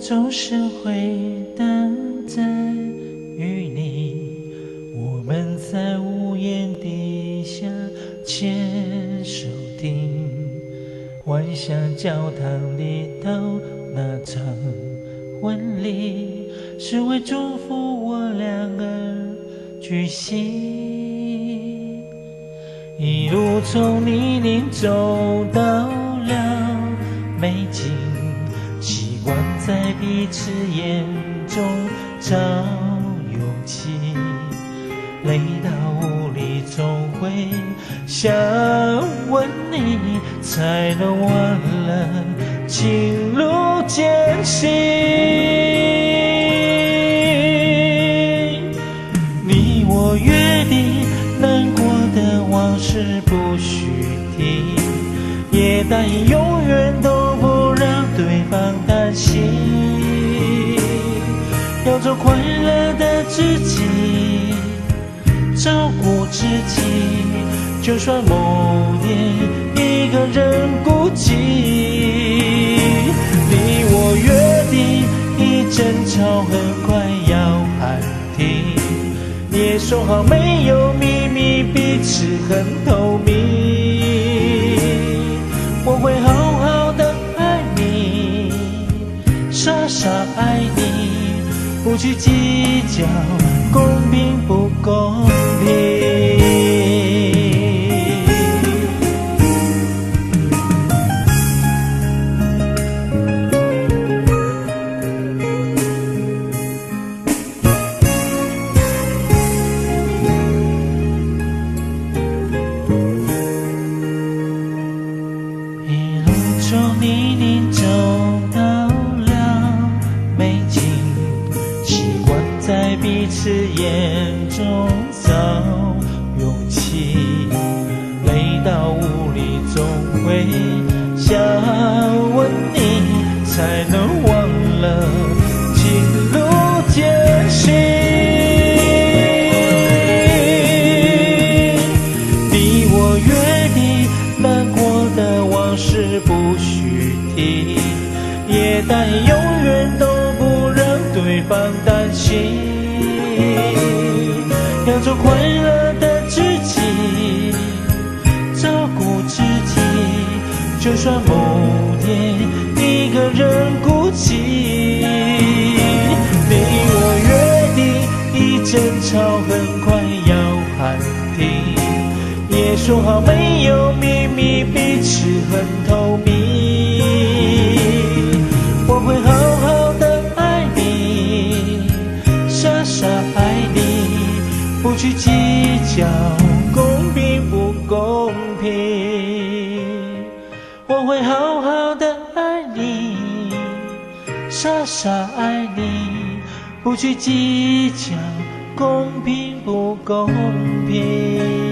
总是会等在与你，我们在屋檐底下牵手听幻想教堂里头那场婚礼，是为祝福我俩而举行。一路从泥泞走到了美景，习惯在彼此眼中找勇气，累到无力总会想问你，才能忘了情路艰辛。你我约定难过的往事不许提，也答应永远都不让对方担心，要做快乐的自己，照顾自己，就算某天一个人孤寂。你我约定一争吵很快要喊停，也说好没有秘密，彼此很透明。我会好好的爱你，傻傻爱你，不去计较公平不公平。一路从泥泞走到了美景，习惯在彼此眼中找勇气，累到无力总会想问你，才能忘了情路艰辛。你我约定难过的往事不许提，也答应永远都不让对方担心，要做快乐的自己，照顾自己，就算某天一个人孤寂。你我约定一争吵很快要喊停，也说好没有秘密，彼此很透明。我会好好的爱你，傻傻爱你，不去计较公平不公平。我会好好的爱你，傻傻爱你，不去计较公平不公平。